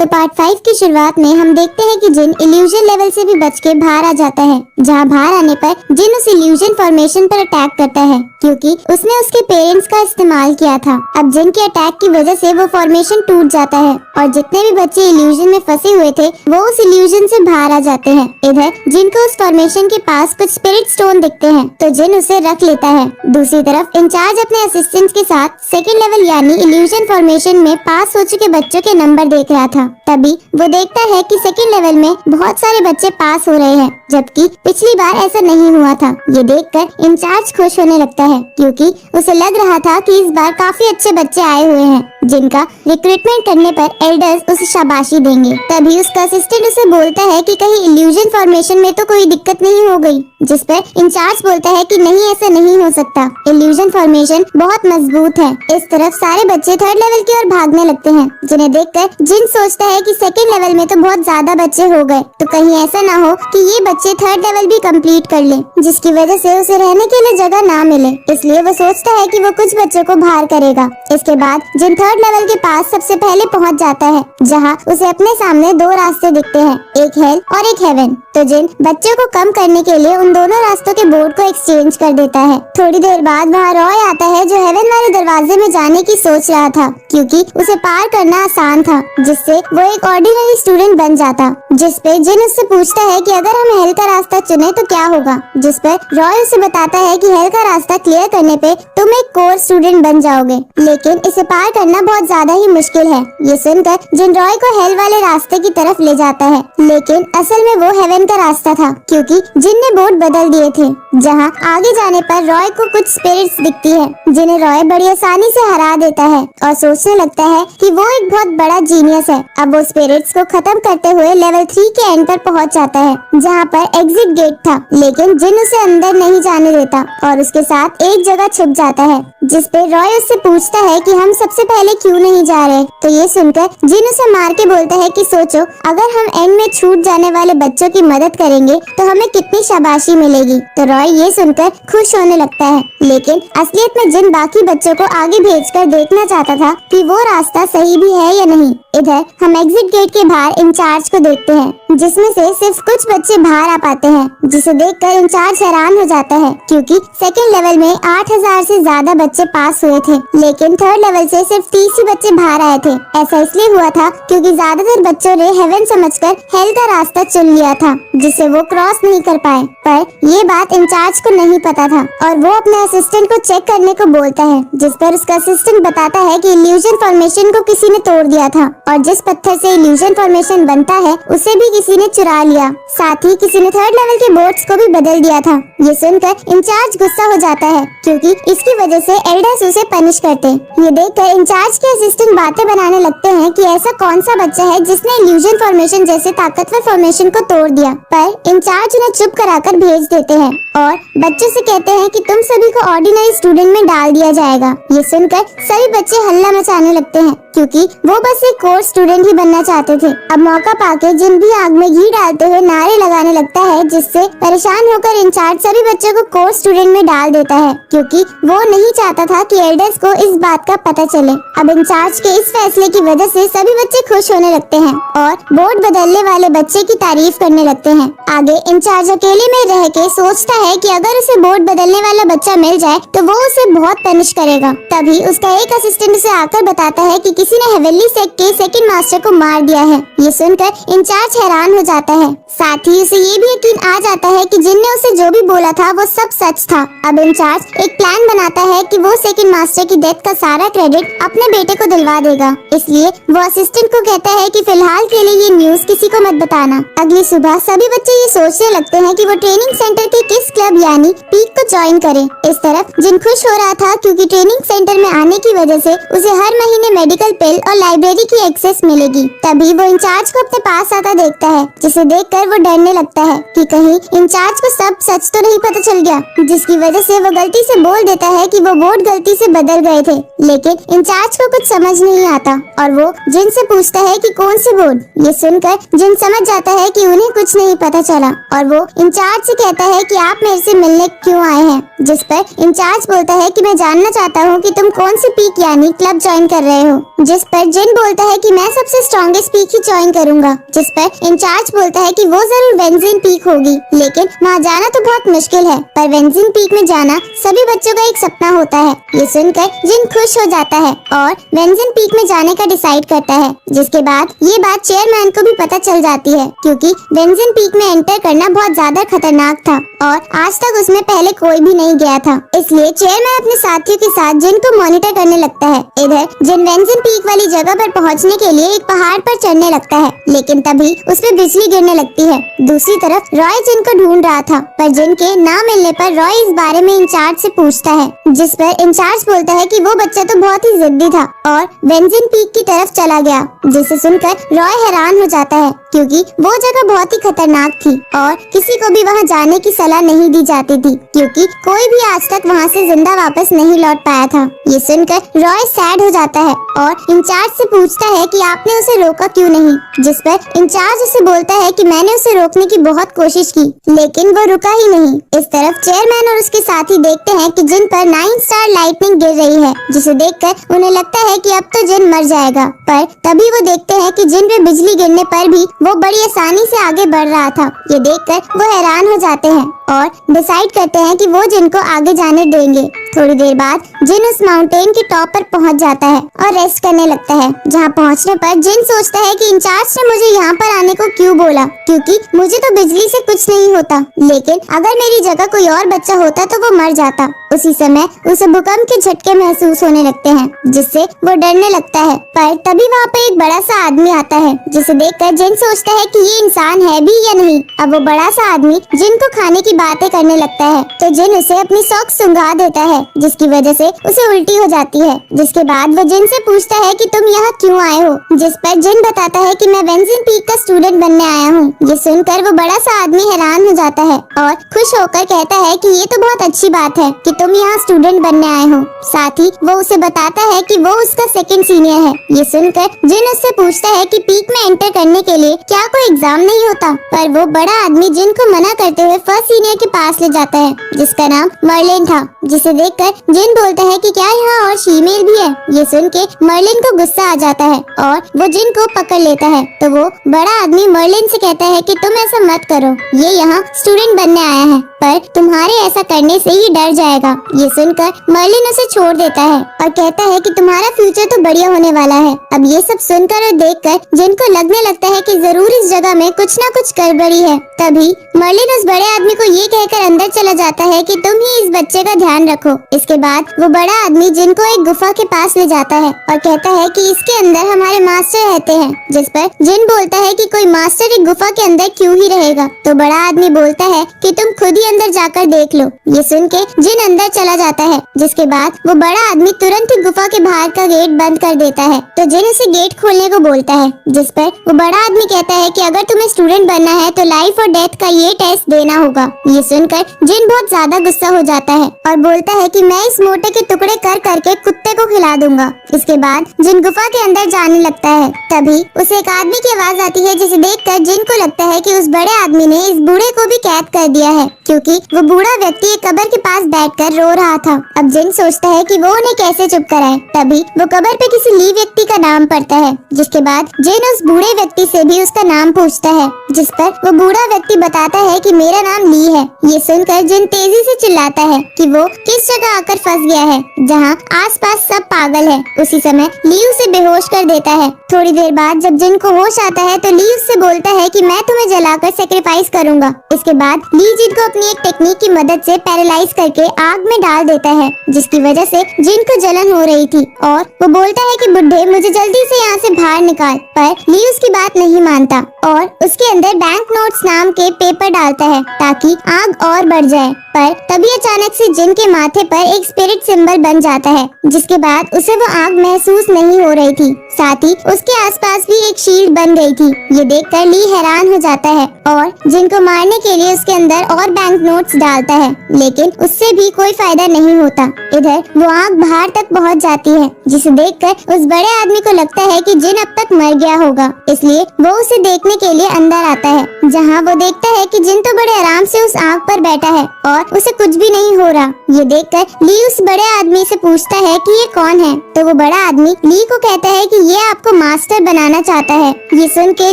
तो पार्ट 5 की शुरुआत में हम देखते हैं कि जिन इल्यूजन लेवल से भी बच के बाहर आ जाता है, जहां बाहर आने पर जिन उस इल्यूजन फॉर्मेशन पर अटैक करता है क्योंकि उसने उसके पेरेंट्स का इस्तेमाल किया था। अब जिन के अटैक की वजह से वो फॉर्मेशन टूट जाता है और जितने भी बच्चे इल्यूजन में फंसे हुए थे वो उस इल्यूजन से बाहर आ जाते हैं। इधर जिन को उस फॉर्मेशन के पास कुछ स्पिरिट स्टोन दिखते हैं तो जिन उसे रख लेता है। दूसरी तरफ इंचार्ज अपने असिस्टेंट के साथ सेकंड लेवल यानी इल्यूजन फॉर्मेशन में पास हो चुके बच्चों के नंबर देख रहा था। तभी वो देखता है कि सेकंड लेवल में बहुत सारे बच्चे पास हो रहे हैं, जबकि पिछली बार ऐसा नहीं हुआ था। ये देखकर इंचार्ज खुश होने लगता है क्योंकि उसे लग रहा था कि इस बार काफी अच्छे बच्चे आए हुए हैं जिनका रिक्रूटमेंट करने पर एल्डर्स उसे शाबाशी देंगे। तभी उसका असिस्टेंट उसे बोलता है कि कहीं इल्यूजन फॉर्मेशन में तो कोई दिक्कत नहीं हो गई, जिस पर इंचार्ज बोलता है कि नहीं, ऐसा नहीं हो सकता, इल्यूजन फॉर्मेशन बहुत मजबूत है। इस तरफ सारे बच्चे थर्ड लेवल की ओर भागने लगते हैं, जिन्हें देखकर जिन सोचता है कि सेकंड लेवल में तो बहुत ज्यादा बच्चे हो गए, तो कहीं ऐसा ना हो कि ये बच्चे थर्ड लेवल भी कंप्लीट कर ले, जिसकी वजह से उसे रहने के लिए जगह ना मिले। इसलिए वो सोचता है कि वो कुछ बच्चों को बाहर करेगा। इसके बाद जिन थर्ड लेवल के पास सबसे पहले पहुंच जाता है, जहां उसे अपने सामने दो रास्ते दिखते हैं, एक हेल और एक हेवन। तो जिन बच्चों को कम करने के लिए उन दोनों रास्तों के बोर्ड को एक्सचेंज कर देता है। थोड़ी देर बाद वहाँ रॉय आता है जो हेवन वाले दरवाजे में जाने की सोच रहा था क्योंकि उसे पार करना आसान था, जिससे वो एक ऑर्डिनरी स्टूडेंट बन जाता। जिस पे जिन उससे पूछता है कि अगर हम हेल का रास्ता चुने तो क्या होगा, जिस पर रॉय उसे बताता है कि हेल का रास्ता क्लियर करने पे तुम एक कोर स्टूडेंट बन जाओगे, लेकिन इसे पार करना बहुत ज्यादा ही मुश्किल है। ये सुनकर जिन रॉय को हेल वाले रास्ते की तरफ ले जाता है, लेकिन असल में वो हेवन का रास्ता था क्योंकि जिन ने बोर्ड बदल दिए थे। जहाँ आगे जाने पर रॉय को कुछ स्पिरिट्स दिखती है जिन्हें रॉय बड़ी आसानी से हरा देता है और सोचने लगता है कि वो एक बहुत बड़ा जीनियस है। अब वो स्पिरिट्स को खत्म करते हुए लेवल 3 के एंड पर पहुंच जाता है, जहाँ पर एग्जिट गेट था, लेकिन जिन उसे अंदर नहीं जाने देता और उसके साथ एक जगह छुप जाता है, जिस पे रॉय उससे पूछता है कि हम सबसे पहले क्यों नहीं जा रहे। तो ये सुनकर जिन उसे मार के बोलता है कि सोचो, अगर हम एंड में छूट जाने वाले बच्चों की मदद करेंगे तो हमें कितनी शाबाशी मिलेगी। तो रॉय ये सुनकर खुश होने लगता है, लेकिन असलियत में जिन बाकी बच्चों को आगे भेजकर देखना चाहता था कि वो रास्ता सही भी है या नहीं। इधर हम एग्जिट गेट के बाहर इंचार्ज को देखते हैं, जिसमें से सिर्फ कुछ बच्चे बाहर आ पाते हैं, जिसे देखकर इंचार्ज हैरान हो जाता है क्योंकि सेकंड लेवल में 8000 से ज्यादा बच्चे पास हुए थे, लेकिन थर्ड लेवल से सिर्फ 30 ही बच्चे बाहर आए थे। ऐसा इसलिए हुआ था क्योंकि ज्यादातर बच्चों ने हेवन समझकर हेल का रास्ता चुन लिया था, जिसे वो क्रॉस नहीं कर पाए। पर ये बात इंचार्ज को नहीं पता था और वो अपने असिस्टेंट को चेक करने को बोलता है, जिस पर उसका असिस्टेंट बताता है कि इल्यूजन फॉर्मेशन को किसी ने तोड़ दिया था और जिस पत्थर से इल्यूजन फॉर्मेशन बनता है उसे भी किसी ने चुरा लिया, साथ ही किसी ने थर्ड लेवल के बोर्ड्स को भी बदल दिया था। ये सुनकर इंचार्ज गुस्सा हो जाता है क्योंकि इसकी वजह से एल्डर्स उसे पनिश करते। ये देखकर इंचार्ज के असिस्टेंट बातें बनाने लगते हैं कि ऐसा कौन सा बच्चा है जिसने इल्यूजन फॉर्मेशन जैसे ताकतवर फॉर्मेशन को तोड़ दिया। पर इंचार्ज उन्हें चुप कराकर भेज देते हैं और बच्चों से कहते हैं कि तुम सभी को ऑर्डिनरी स्टूडेंट में डाल दिया जाएगा। ये सुनकर सभी बच्चे हल्ला मचाने लगते हैं क्योंकि वो बस एक कोर स्टूडेंट ही बनना चाहते थे। अब मौका पाके जिन भी आग में घी डालते हुए नारे लगाने लगता है, जिससे परेशान होकर इंचार्ज सभी बच्चों को कोर स्टूडेंट में डाल देता है क्योंकि वो नहीं चाहता था कि एल्डर्स को इस बात का पता चले। अब इंचार्ज के इस फैसले की वजह से सभी बच्चे खुश होने लगते हैं और बोर्ड बदलने वाले बच्चे की तारीफ करने लगते हैं। आगे इंचार्ज अकेले में रह के सोचता है कि अगर उसे बोर्ड बदलने वाला बच्चा मिल जाए तो वो उसे बहुत पनिश करेगा। तभी उसका एक असिस्टेंट उसे आकर बताता है कि किसी ने हेवनली सेक्ट के सेकंड मास्टर को मार दिया है। ये सुनकर इंचार्ज हैरान हो जाता है, साथ ही उसे ये भी यकीन आ जाता है कि जिनने उसे जो भी बोला था वो सब सच था। अब इंचार्ज एक प्लान बनाता है कि वो सेकंड मास्टर की डेथ का सारा क्रेडिट अपने बेटे को दिलवा देगा। इसलिए वो असिस्टेंट को कहता है कि फिलहाल के लिए ये न्यूज किसी को मत बताना। अगली सुबह सभी बच्चे ये सोचने लगते हैं कि वो ट्रेनिंग सेंटर के किस क्लब यानी पीक को ज्वाइन करें। इस तरफ जिन खुश हो रहा था क्योंकि ट्रेनिंग सेंटर में आने की वजह से उसे हर महीने मेडिकल पिल और लाइब्रेरी की एक्सेस मिलेगी। तभी वो इंचार्ज को अपने पास आता देखता है, जिसे देखकर वो डरने लगता है कि कहीं इंचार्ज को सब सच तो नहीं पता चल गया, जिसकी वजह से वो गलती से बोल देता है कि वो वोट गलती से बदल गए थे। लेकिन इंचार्ज को कुछ समझ नहीं आता और वो जिन से पूछता है कि कौन सी वोट। ये सुनकर जिन समझ जाता है कि उन्हें कुछ नहीं पता चला और वो इंचार्ज से कहता है कि आप मेरे से मिलने क्यों आए हैं, जिस पर इंचार्ज बोलता है कि मैं जानना चाहता हूँ कि तुम कौन सी पीक यानी क्लब ज्वाइन कर रहे हो, जिस पर जिन बोलता है कि मैं सबसे स्ट्रॉन्गेस्ट पीक ही ज्वाइन करूंगा, जिस पर इंचार्ज बोलता है कि वो जरूर वेंजिन पीक होगी, लेकिन वहाँ जाना तो बहुत मुश्किल है, पर वेंजिन पीक में जाना सभी बच्चों का एक सपना होता है। ये सुनकर जिन खुश हो जाता है और वेंजिन पीक में जाने का डिसाइड करता है, जिसके बाद ये बात चेयरमैन को भी पता चल जाती है क्योंकि वेंजिन पीक में एंटर करना बहुत ज्यादा खतरनाक था और आज तक उसमें पहले कोई भी नहीं गया था। इसलिए चेयरमैन अपने साथियों के साथ जिन को मॉनिटर करने लगता है। इधर जिन वेंजिन पीक वाली जगह पर पहुंचने के लिए एक पहाड़ पर चढ़ने लगता है, लेकिन तभी उस पर बिजली गिरने लगती है। दूसरी तरफ रॉय जिन को ढूंढ रहा था, पर जिन के ना मिलने पर रॉय इस बारे में इंचार्ज से पूछता है, जिस पर इंचार्ज बोलता है कि वो बच्चा तो बहुत ही जिद्दी था और वेंजिन पीक की तरफ चला गया, जिसे सुनकर रॉय हैरान हो जाता है क्योंकि वो जगह बहुत ही खतरनाक थी और किसी को भी वहां जाने की सलाह नहीं दी जाती थी क्योंकि कोई भी आज तक वहां से जिंदा वापस नहीं लौट पाया था। ये सुनकर रॉय सैड हो जाता है और इंचार्ज से पूछता है कि आपने उसे रोका क्यों नहीं, जिस पर इंचार्ज उसे बोलता है कि मैंने उसे रोकने की बहुत कोशिश की लेकिन वो रुका ही नहीं। इस तरफ चेयरमैन और उसके साथी देखते हैं कि जिन पर 9 स्टार लाइटनिंग गिर रही है, जिसे देखकर उन्हें लगता है कि अब तो जिन मर जाएगा, पर तभी वो देखते हैं कि जिन पे बिजली गिरने पर भी वो बड़ी आसानी से आगे बढ़ रहा था। ये देखकर वो हैरान हो जाते हैं और डिसाइड करते हैं कि वो जिन को आगे जाने देंगे। थोड़ी देर बाद जिन उस माउंटेन के टॉप पर पहुंच जाता है और रेस्ट करने लगता है, जहां पहुंचने पर जिन सोचता है कि इंचार्ज ने मुझे यहाँ पर आने को क्यों बोला क्योंकि मुझे तो बिजली से कुछ नहीं होता, लेकिन अगर मेरी जगह कोई और बच्चा होता तो वो मर जाता। उसी समय उसे भूकंप के झटके महसूस होने लगते हैं, जिससे वो डरने लगता है, पर तभी वहाँ पर एक बड़ा सा आदमी आता है, जिसे देखकर जिन सोचता है कि ये इंसान है भी या नहीं। अब वो बड़ा सा आदमी जिन को खाने की बातें करने लगता है, तो जिन उसे अपनी सॉक्स सुंघा देता है, जिसकी वजह से उसे उल्टी हो जाती है। जिसके बाद वो जिन से पूछता है कि तुम यहाँ क्यों आए हो, जिस पर जिन बताता है कि मैं वेंजिन पीक का स्टूडेंट बनने आया हूँ। ये सुनकर वो बड़ा सा आदमी हैरान हो जाता है और खुश होकर कहता है कि ये तो बहुत अच्छी बात है कि तुम यहाँ स्टूडेंट बनने आए हो। साथ ही वो उसे बताता है कि वो उसका सेकंड सीनियर है। ये सुनकर जिन उससे पूछता है कि पीक में एंटर करने के लिए क्या कोई एग्जाम नहीं होता, पर वो बड़ा आदमी जिन को मना करते हुए फर्स्ट सीनियर के पास ले जाता है, जिसका नाम मर्लिन था, जिसे देखकर जिन बोलता है कि क्या यहाँ और फीमेल भी है। ये सुन के मर्लिन को गुस्सा आ जाता है और वो जिन को पकड़ लेता है, तो वो बड़ा आदमी मर्लिन से कहता है कि तुम ऐसा मत करो, ये यहाँ स्टूडेंट बनने आया है, पर तुम्हारे ऐसा करने से ये डर जाएगा। ये सुनकर मर्लिन उसे छोड़ देता है और कहता है कि तुम्हारा फ्यूचर तो बढ़िया होने वाला है। अब ये सब सुनकर और देखकर जिन को लगने लगता है कि जरूर इस जगह में कुछ न कुछ गड़बड़ी है। तभी मर्लिन उस बड़े आदमी को ये कहकर अंदर चला जाता है कि तुम ही इस बच्चे का ध्यान रखो। इसके बाद वो बड़ा आदमी जिन को एक गुफा के पास ले जाता है और कहता है कि इसके अंदर हमारे मास्टर रहते हैं, जिस पर जिन बोलता है कि कोई मास्टर एक गुफा के अंदर क्यों ही रहेगा। तो बड़ा आदमी बोलता है कि तुम खुद ही अंदर जाकर देख लो। ये सुन के जिन अंदर चला जाता है, जिसके बाद वो बड़ा आदमी तुरंत ही गुफा के बाहर का गेट बंद कर देता है। तो जिन उसे गेट खोलने को बोलता है, जिस पर वो बड़ा आदमी कहता है कि अगर तुम्हें स्टूडेंट बनना है तो लाइफ और डेथ का ये टेस्ट देना होगा। ये सुनकर जिन बहुत ज्यादा गुस्सा हो जाता है और बोलता है कि मैं इस मोटे के टुकड़े कर करके कुत्ते को खिला दूंगा। इसके बाद जिन गुफा के अंदर जाने लगता है, तभी उसे एक आदमी की आवाज आती है, जिसे देखकर जिन को लगता है कि उस बड़े आदमी ने इस बूढ़े को भी कैद कर दिया है, क्योंकि वो बूढ़ा व्यक्ति एक कब्र के पास बैठकर रो रहा था। अब जिन सोचता है कि वो उन्हें कैसे चुप कराए। तभी वो कब्र पे किसी ली व्यक्ति का नाम पढ़ता है, जिसके बाद जिन उस बूढ़े व्यक्ति से भी उसका नाम पूछता है, जिस पर वो बूढ़ा व्यक्ति बताता है कि मेरा नाम ली है। ये सुनकर जिन तेजी से चिल्लाता है कि वो किस जगह आकर फंस गया है जहाँ आसपास सब पागल है। उसी समय ली उसे बेहोश कर देता है। थोड़ी देर बाद जब जिन को होश आता है तो ली उससे बोलता है कि मैं तुम्हें जलाकर सेक्रीफाइस करूंगा। इसके बाद ली जिन को अपनी एक टेक्निक की मदद से पैरालाइज करके आग में डाल देता है, जिसकी वजह से जिन को जलन हो रही थी और वो बोलता है कि बुड्ढे मुझे जल्दी से यहाँ से बाहर निकाल। पर ली उसकी बात नहीं मानता और उसके अंदर बैंक नोट्स नाम के पेपर डालता है ताकि आग और बढ़ जाए। पर तभी अचानक से जिन के माथे पर एक स्पिरिट सिंबल बन जाता है, जिसके बाद उसे वो आग महसूस नहीं हो रही थी। साथ ही उसके आसपास भी एक शील्ड बन गई थी। ये देखकर ली हैरान हो जाता है और जिन को मारने के लिए उसके अंदर और बैंक नोट्स डालता है, लेकिन उससे भी कोई फायदा नहीं होता। इधर वो आग बाहर तक पहुंच जाती है, जिसे देखकर उस बड़े आदमी को लगता है कि जिन अब तक मर गया होगा, इसलिए वो उसे देखने के लिए अंदर आता है, जहां वो देखता है कि जिन तो बड़े आराम से उस आग पर बैठा है और उसे कुछ भी नहीं हो रहा। ये देखकर ली उस बड़े आदमी से पूछता है कि ये कौन है, तो वो बड़ा आदमी ली को कहता है कि ये आपको मास्टर बनाना चाहता है। ये सुन के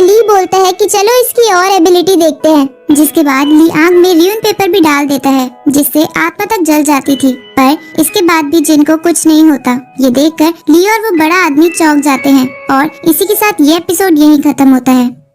ली बोलता है कि चलो इसकी और एबिलिटी देखते हैं, जिसके बाद ली आग में र्यून पेपर भी डाल देता है, जिससे आत्मा तक जल जाती थी, पर इसके बाद भी जिन को कुछ नहीं होता। ये देखकर ली और वो बड़ा आदमी चौंक जाते हैं और इसी के साथ ये एपिसोड यहीं खत्म होता है।